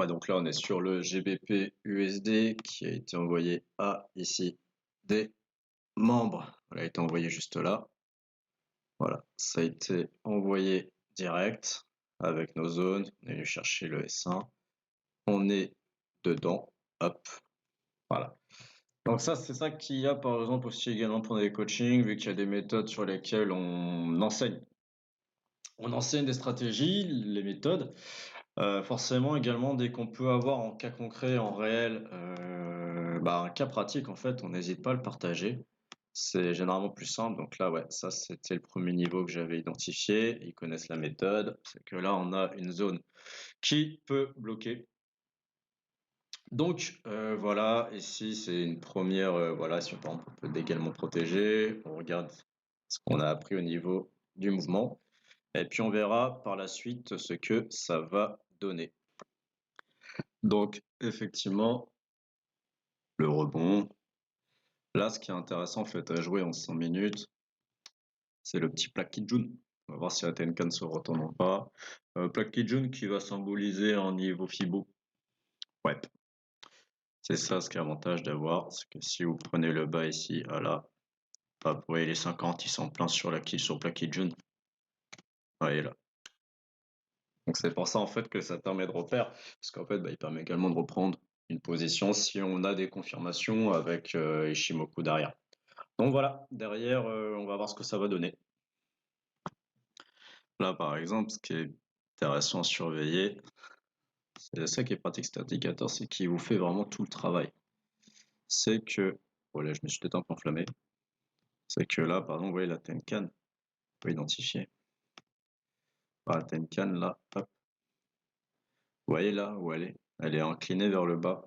Ouais, donc là, on est sur le GBP USD qui a été envoyé à ici des membres. Il a été envoyé juste là. Voilà, ça a été envoyé direct avec nos zones. On est venu chercher le S1. On est dedans. Hop, voilà. Donc ça, c'est ça qu'il y a par exemple aussi également pour les coachings, vu qu'il y a des méthodes sur lesquelles on enseigne. On enseigne des stratégies, les méthodes. Forcément également, dès qu'on peut avoir en cas concret, en réel, un cas pratique, en fait, on n'hésite pas à le partager. C'est généralement plus simple. Donc là, ouais, ça, c'était le premier niveau que j'avais identifié. Ils connaissent la méthode. C'est que là, on a une zone qui peut bloquer. Donc, voilà, ici, c'est une première, voilà, si par exemple, on peut également protéger. On regarde ce qu'on a appris au niveau du mouvement. Et puis, on verra par la suite ce que ça va donner. Donc, effectivement, le rebond. Là, ce qui est intéressant, en fait, à jouer en 5 minutes, c'est le petit Plaque Kijun. On va voir si la Tenkan se retourne ou pas. Plaque Kijun qui va symboliser un niveau Fibo. Ouais. C'est ça ce qui est avantage d'avoir, c'est que si vous prenez le bas ici, voilà, vous voyez les 50, ils sont pleins sur Plaque Kijun. Vous voyez là. Donc c'est pour ça en fait que ça permet de repère, parce qu'en fait, il permet également de reprendre une position si on a des confirmations avec Ishimoku derrière. Donc voilà, derrière, on va voir ce que ça va donner. Là, par exemple, ce qui est intéressant à surveiller, c'est ça qui est pratique cet indicateur, c'est qu'il vous fait vraiment tout le travail. C'est que, voilà, je me suis peut-être un peu enflammé. C'est que là, pardon, vous voyez la Tenkan, on peut identifier. La Tenkan, là, hop. Vous voyez là où elle est inclinée vers le bas.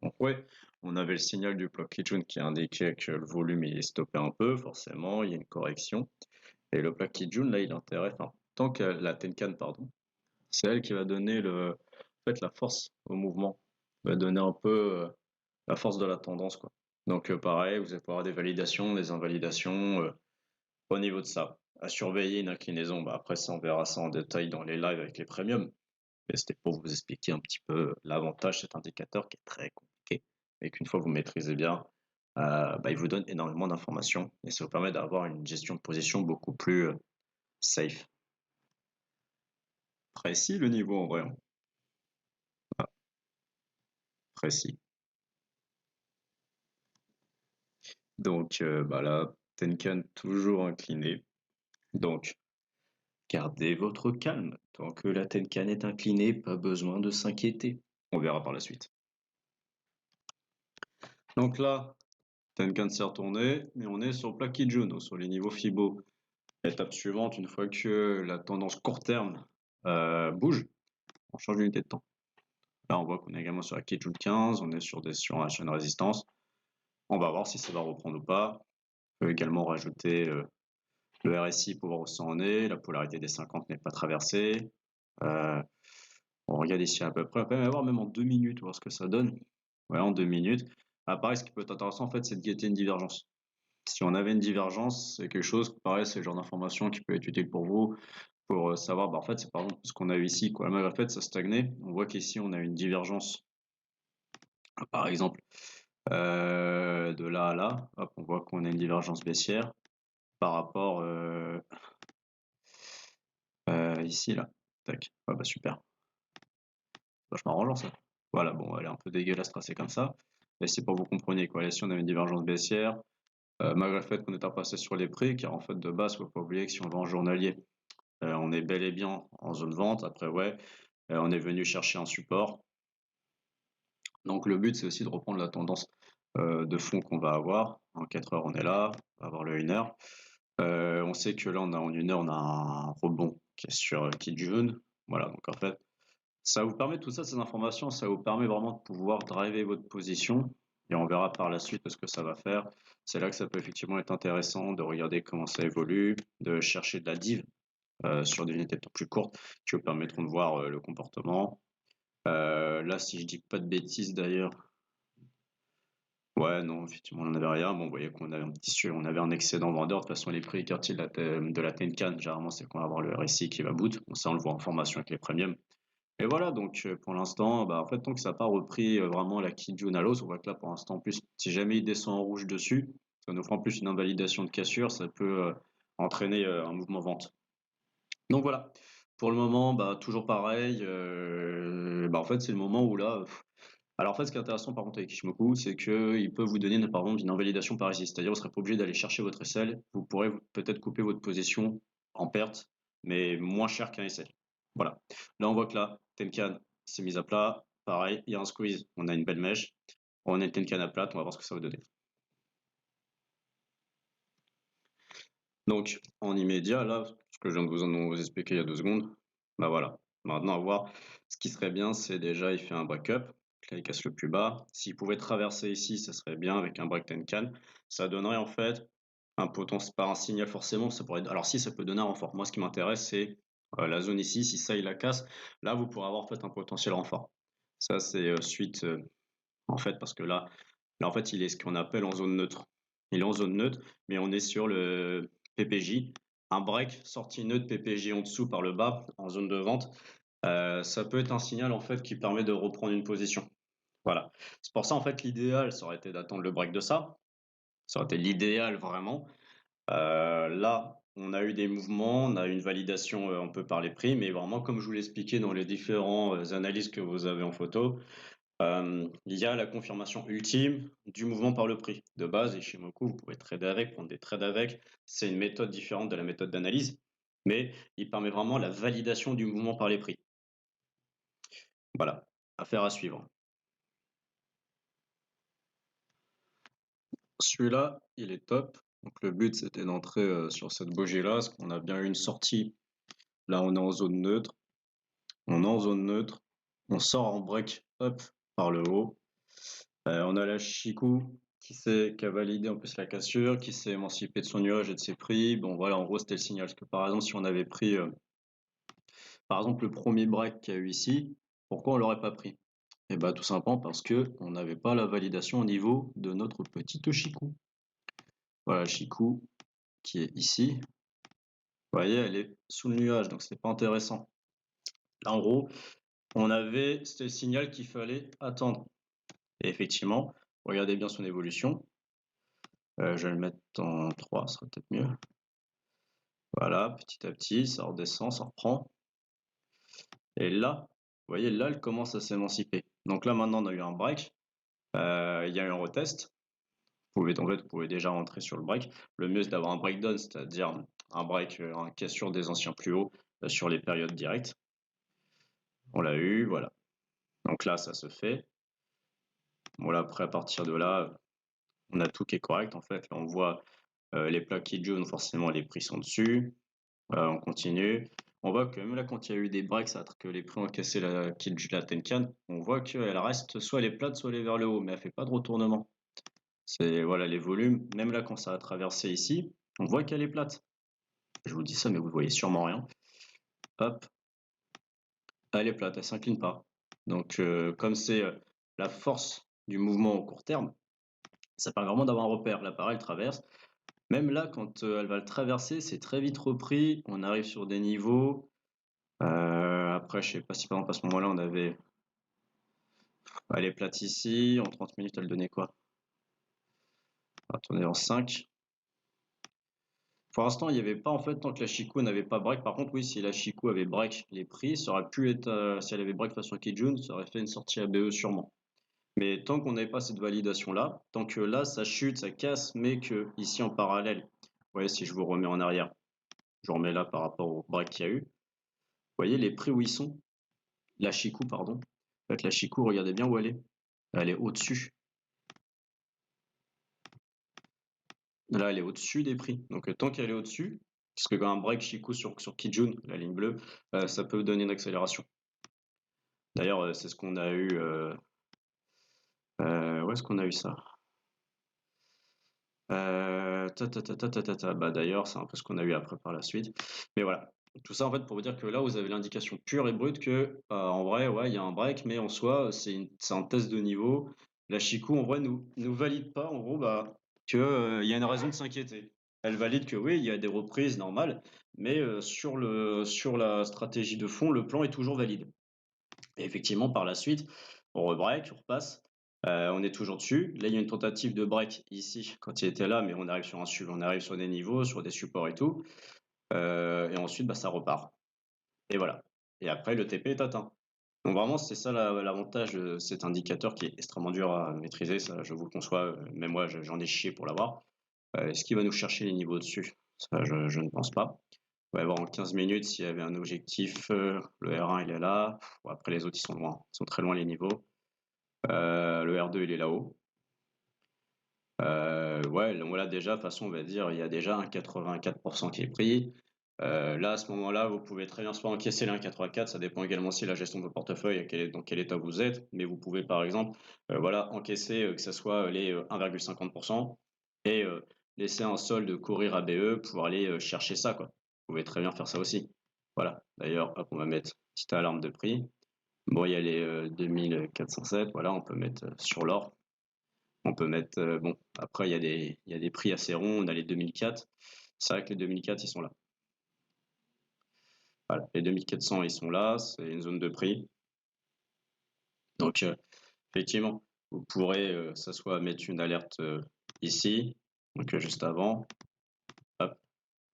Donc ouais, on avait le signal du Block Kijun qui indiquait que le volume il est stoppé un peu, forcément, il y a une correction. Et le Block Kijun, là, il intéresse, enfin, tant que la Tenkan, pardon, c'est elle qui va donner en fait, la force au mouvement, va donner un peu la force de la tendance, quoi. Donc pareil, vous allez pouvoir avoir des validations, des invalidations au niveau de ça. À surveiller une inclinaison, après ça on verra ça en détail dans les lives avec les premiums. Et c'était pour vous expliquer un petit peu l'avantage de cet indicateur qui est très compliqué et qu'une fois vous maîtrisez bien, il vous donne énormément d'informations et ça vous permet d'avoir une gestion de position beaucoup plus safe. Précis le niveau en vrai. Ah, précis. Donc là, Tenkan toujours incliné. Donc, gardez votre calme. Tant que la Tenkan est inclinée, pas besoin de s'inquiéter. On verra par la suite. Donc là, Tenkan s'est retourné, mais on est sur Plaque Kijun, sur les niveaux Fibo. Étape suivante, une fois que la tendance court terme bouge, on change d'unité de temps. Là, on voit qu'on est également sur la Kijun 15, on est sur un chaîne de résistance. On va voir si ça va reprendre ou pas. On peut également rajouter le RSI pour voir où ça en est. La polarité des 50 n'est pas traversée. On regarde ici à peu près. On peut même avoir même en 2 minutes, voir ce que ça donne. Ouais, en 2 minutes. Pareil, ce qui peut être intéressant, en fait, c'est de guetter une divergence. Si on avait une divergence, c'est quelque chose, pareil, c'est le genre d'information qui peut être utile pour vous, pour savoir, en fait, c'est par exemple ce qu'on a eu ici, quoi. Malgré le fait, ça stagnait. On voit qu'ici, on a une divergence, par exemple, de là à là. Hop, on voit qu'on a une divergence baissière par rapport ici, là. Tac. Ah bah super. Vachement arrangeant ça. Voilà, bon, elle est un peu dégueulasse tracée comme ça. Mais c'est pour que vous compreniez quoi. Là, si on a une divergence baissière, malgré le fait qu'on est repassé sur les prix, car en fait de base, faut pas oublier que si on va en journalier, on est bel et bien en zone vente. Après, ouais, on est venu chercher un support. Donc le but, c'est aussi de reprendre la tendance de fond qu'on va avoir. En 4 heures, on est là, on va avoir le 1 heure. On sait que là, en 1 heure, on a un rebond qui est sur Kijun. Voilà, donc en fait, ça vous permet tout ça, ces informations, ça vous permet vraiment de pouvoir driver votre position. Et on verra par la suite ce que ça va faire. C'est là que ça peut effectivement être intéressant de regarder comment ça évolue, de chercher de la div sur des unités de temps plus courtes qui vous permettront de voir le comportement. Là, si je dis pas de bêtises d'ailleurs, ouais, non, effectivement, on n'en avait rien. Bon, vous voyez qu'on avait on avait un excédent vendeur. De toute façon, les prix quartiers de la Tenkan, généralement, c'est qu'on va avoir le RSI qui va boot. Bon, ça, on le voit en formation avec les premiums. Et voilà, donc pour l'instant, bah, en fait, tant que ça n'a pas repris vraiment la Kijun à l'os, on voit que là, pour l'instant, en plus, si jamais il descend en rouge dessus, ça nous fera en plus une invalidation de cassure, ça peut entraîner un mouvement vente. Donc voilà, pour le moment, bah, toujours pareil, bah, en fait, c'est le moment où là, alors en fait, ce qui est intéressant par contre avec Ishimoku, c'est qu'il peut vous donner par exemple une invalidation par ici, c'est-à-dire vous ne serez pas obligé d'aller chercher votre SL, vous pourrez peut-être couper votre position en perte, mais moins cher qu'un SL. Voilà. Là, on voit que là, Tenkan s'est mise à plat, pareil, il y a un squeeze, on a une belle mèche, on a une Tenkan à plat, on va voir ce que ça va donner. Donc, en immédiat, là, ce que je viens de vous expliquer il y a 2 secondes, bah voilà. Maintenant, à voir, ce qui serait bien, c'est déjà, il fait un break-up. Là, il casse le plus bas. S'il pouvait traverser ici, ça serait bien avec un break Tenkan. Ça donnerait en fait un potentiel, pas un signal forcément, ça pourrait. Alors si, ça peut donner un renfort. Moi, ce qui m'intéresse, c'est la zone ici. Si ça, il la casse, là, vous pourrez avoir en fait un potentiel renfort. Ça, c'est suite en fait, parce que là, en fait, il est ce qu'on appelle en zone neutre. Il est en zone neutre, mais on est sur le PPJ. Un break, sortie neutre, PPJ en dessous par le bas, en zone de vente, ça peut être un signal en fait qui permet de reprendre une position. Voilà. C'est pour ça en fait l'idéal, ça aurait été d'attendre le break de ça. Ça aurait été l'idéal vraiment. Là, on a eu des mouvements, on a eu une validation un peu par les prix, mais vraiment comme je vous l'ai expliqué dans les différentes analyses que vous avez en photo, il y a la confirmation ultime du mouvement par le prix. De base, Ishimoku, vous pouvez trader avec, prendre des trades avec. C'est une méthode différente de la méthode d'analyse, mais il permet vraiment la validation du mouvement par les prix. Voilà, affaire à suivre. Celui-là, il est top. Donc le but, c'était d'entrer sur cette bougie-là, parce qu'on a bien eu une sortie. Là, on est en zone neutre. On est en zone neutre. On sort en break up par le haut. On a la Chikou qui a validé en plus la cassure, qui s'est émancipé de son nuage et de ses prix. Bon voilà, en gros c'était le signal. Parce que par exemple, si on avait pris par exemple le premier break qu'il y a eu ici, pourquoi on l'aurait pas pris? Et bah tout simplement parce que on n'avait pas la validation au niveau de notre petite Chikou. Voilà, Chikou qui est ici. Vous voyez, elle est sous le nuage, donc c'est pas intéressant. Là, en gros, c'était le signal qu'il fallait attendre. Et effectivement, regardez bien son évolution. Je vais le mettre en 3, ce sera peut-être mieux. Voilà, petit à petit, ça redescend, ça reprend. Et là, vous voyez, là, elle commence à s'émanciper. Donc là, maintenant, on a eu un break. Il y a eu un retest. Vous pouvez déjà rentrer sur le break. Le mieux, c'est d'avoir un breakdown, c'est-à-dire un break, un cassure des anciens plus hauts sur les périodes directes. On l'a eu, voilà. Donc là, ça se fait. Voilà, après, à partir de là, on a tout qui est correct. En fait, là, on voit les plaques jaunes, forcément, les prix sont dessus. On continue. On voit que même là, quand il y a eu des breaks, que les prix ont cassé la Tenkan, on voit qu'elle reste soit elle est plate, soit elle est vers le haut, mais elle fait pas de retournement. C'est voilà les volumes. Même là, quand ça a traversé ici, on voit qu'elle est plate. Je vous dis ça, mais vous voyez sûrement rien. Hop, elle est plate, elle s'incline pas. Donc, comme c'est la force du mouvement au court terme, ça permet vraiment d'avoir un repère. Là, pareil, elle traverse. Même là, quand elle va le traverser, c'est très vite repris. On arrive sur des niveaux. Après, je sais pas si par exemple à ce moment-là, on avait. Elle est plate ici. En 30 minutes, elle donnait quoi? Attendez, en 5. Pour l'instant, il n'y avait pas, en fait, tant que la Chikou n'avait pas break. Par contre, oui, si la Chikou avait break les prix, ça aurait pu être. Si elle avait break face au Kijun, ça aurait fait une sortie ABE sûrement. Mais tant qu'on n'avait pas cette validation-là, tant que là, ça chute, ça casse, mais que ici en parallèle, vous voyez, si je vous remets en arrière, je vous remets là par rapport au break qu'il y a eu, vous voyez les prix où ils sont? La Chikou, pardon. En fait, la Chikou, regardez bien où elle est. Elle est au-dessus. Là, elle est au-dessus des prix. Donc, tant qu'elle est au-dessus, parce que quand un break Chikou sur Kijun, la ligne bleue, ça peut donner une accélération. D'ailleurs, c'est ce qu'on a eu. Où est-ce qu'on a eu ça? Bah, d'ailleurs, c'est un peu ce qu'on a eu après par la suite. Mais voilà. Tout ça, en fait, pour vous dire que là, vous avez l'indication pure et brute que, en vrai, ouais, il y a un break, mais en soi, c'est un test de niveau. La Chikou, en vrai, nous valide pas, en gros, bah, que, il y a une raison de s'inquiéter. Elle valide que oui, il y a des reprises normales, mais sur la stratégie de fond, le plan est toujours valide. Et effectivement, par la suite, on rebreak, on repasse. On est toujours dessus. Là, il y a une tentative de break ici, quand il était là, mais on arrive sur on arrive sur des niveaux, sur des supports et tout. Et ensuite, bah, ça repart. Et voilà. Et après, le TP est atteint. Donc vraiment, c'est ça l'avantage de cet indicateur qui est extrêmement dur à maîtriser, ça je vous le conçois, même moi j'en ai chié pour l'avoir. Est-ce qu'il va nous chercher les niveaux dessus? Ça je ne pense pas. On va voir en 15 minutes s'il y avait un objectif, le R1 il est là, bon, après les autres ils sont loin, ils sont très loin les niveaux. Le R2 il est là-haut. Ouais, donc voilà déjà, de toute façon on va dire, il y a déjà un 84 qui est pris. Là, à ce moment-là, vous pouvez très bien soit encaisser les 1,84, ça dépend également aussi de la gestion de vos portefeuilles, dans quel état vous êtes, mais vous pouvez par exemple, voilà, encaisser que ce soit les 1,50 et laisser un solde courir à BE pour aller chercher ça, quoi. Vous pouvez très bien faire ça aussi. Voilà, d'ailleurs, hop, on va mettre petite alarme de prix. Bon, il y a les 2407, voilà, on peut mettre sur l'or. On peut mettre, bon, après, il y a des prix assez ronds, on a les 2004. C'est vrai que les 2004, ils sont là. Voilà, les 2400, ils sont là, c'est une zone de prix. Donc, effectivement, vous pourrez, ça soit mettre une alerte ici, donc juste avant, hop,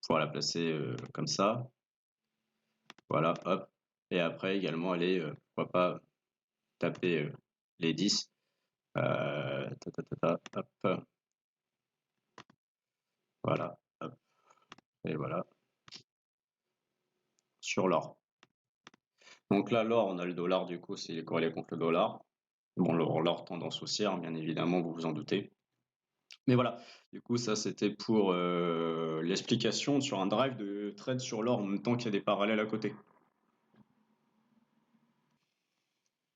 pouvoir la placer comme ça. Voilà, hop. Et après, également, aller, pourquoi pas, taper les 10. Hop. Voilà, hop. Et voilà, sur l'or. Donc là, l'or, on a le dollar, du coup, c'est corrélé contre le dollar. Bon, l'or tendance haussière, bien évidemment, vous vous en doutez. Mais voilà, du coup, ça c'était pour l'explication sur un drive de trade sur l'or en même temps qu'il y a des parallèles à côté.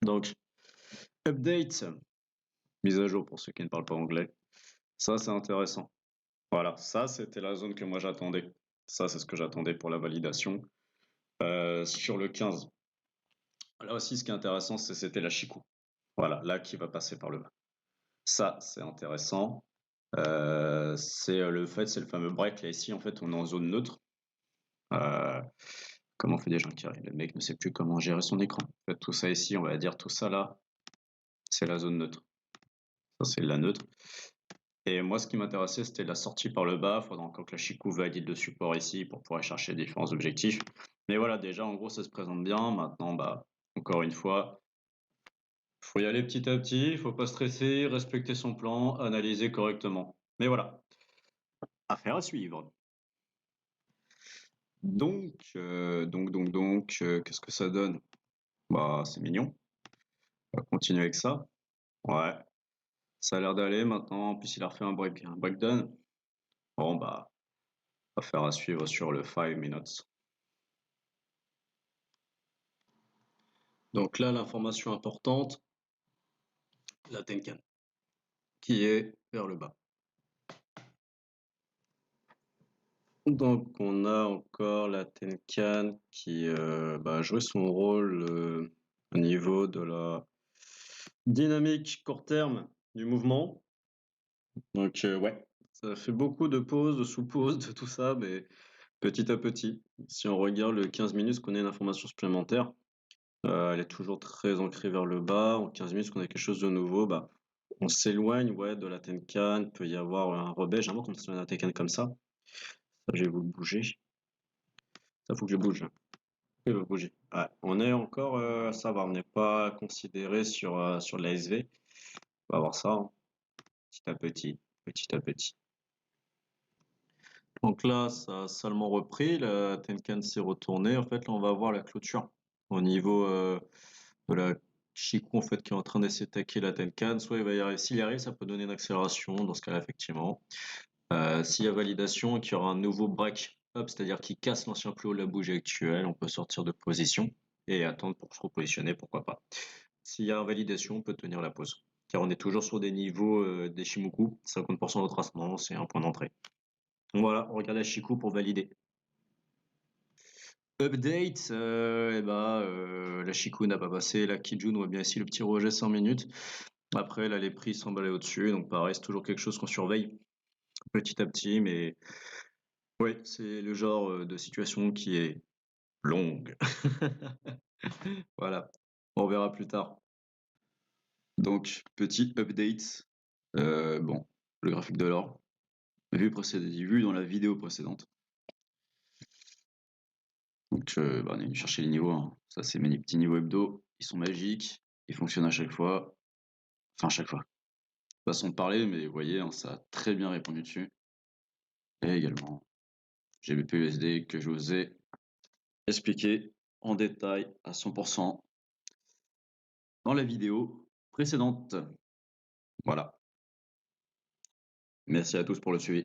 Donc, update, mise à jour pour ceux qui ne parlent pas anglais. Ça, c'est intéressant. Voilà, ça c'était la zone que moi j'attendais. Ça, c'est ce que j'attendais pour la validation. Sur le 15. Là aussi, ce qui est intéressant, c'était la Chikou. Voilà, là qui va passer par le bas. Ça, c'est intéressant. C'est le fameux break. Là, ici, en fait, on est en zone neutre. Comment on fait déjà un Le mec ne sait plus comment gérer son écran. En fait, tout ça ici, on va dire tout ça là, c'est la zone neutre. Ça, c'est la neutre. Et moi, ce qui m'intéressait, c'était la sortie par le bas. Il faudra encore que la Chikou valide le support ici pour pouvoir chercher différents objectifs. Mais voilà, déjà, en gros, ça se présente bien. Maintenant, bah, encore une fois, faut y aller petit à petit. Il faut pas stresser, respecter son plan, analyser correctement. Mais voilà, affaire à suivre. Donc, qu'est-ce que ça donne? Bah, c'est mignon. On va continuer avec ça. Ouais, ça a l'air d'aller maintenant. En plus, il a refait un breakdown. Bon, bah, affaire à suivre sur le 5 minutes. Donc là, l'information importante, la Tenkan, qui est vers le bas. Donc, on a encore la Tenkan qui a joué son rôle au niveau de la dynamique court terme du mouvement. Donc, ouais, ça fait beaucoup de pauses, de sous-pauses, de tout ça, mais petit à petit. Si on regarde le 15 minutes, qu'on ait une information supplémentaire, elle est toujours très ancrée vers le bas. En 15 minutes, qu'on a quelque chose de nouveau, bah, on s'éloigne ouais, de la Tenkan. Il peut y avoir un rebelle. J'aimerais qu'on se met la Tenkan comme ça. Ça, je vais vous le bouger. Ça, faut que je bouge. Il va bouger. Ouais, on est encore, ça va, on n'est pas considéré sur l'ASV. On va voir ça hein, petit à petit, petit à petit. Donc là, ça a seulement repris, la Tenkan s'est retournée. En fait, là, on va voir la clôture au niveau de la Chikou, en fait, qui est en train d'essayer d'attaquer la Tenkan. Soit il va y arriver, s'il y arrive, ça peut donner une accélération dans ce cas-là, effectivement. S'il y a validation et qu'il y aura un nouveau break up, c'est-à-dire qu'il casse l'ancien plus haut de la bougie actuelle, on peut sortir de position et attendre pour se repositionner, pourquoi pas. S'il y a validation, on peut tenir la pause. Car on est toujours sur des niveaux des Shimoku, 50% de retracement, c'est un point d'entrée. Voilà, on regarde la Chikou pour valider. Update, la Chikou n'a pas passé, la Kijun voit bien ici le petit rejet 100 minutes. Après, là, les prix semblent aller au-dessus, donc pareil, c'est toujours quelque chose qu'on surveille petit à petit, mais ouais, c'est le genre de situation qui est longue. Voilà. On verra plus tard. Donc, petit update. Bon, le graphique de l'or, vu dans la vidéo précédente. Donc, bah, on est venu chercher les niveaux, hein. Ça, c'est mes petits niveaux hebdo. Ils sont magiques. Ils fonctionnent à chaque fois. Enfin, à chaque fois. Façon de parler, mais vous voyez, hein, ça a très bien répondu dessus. Et également, GBP USD que je vous ai expliqué en détail à 100% dans la vidéo précédente. Voilà. Merci à tous pour le suivi.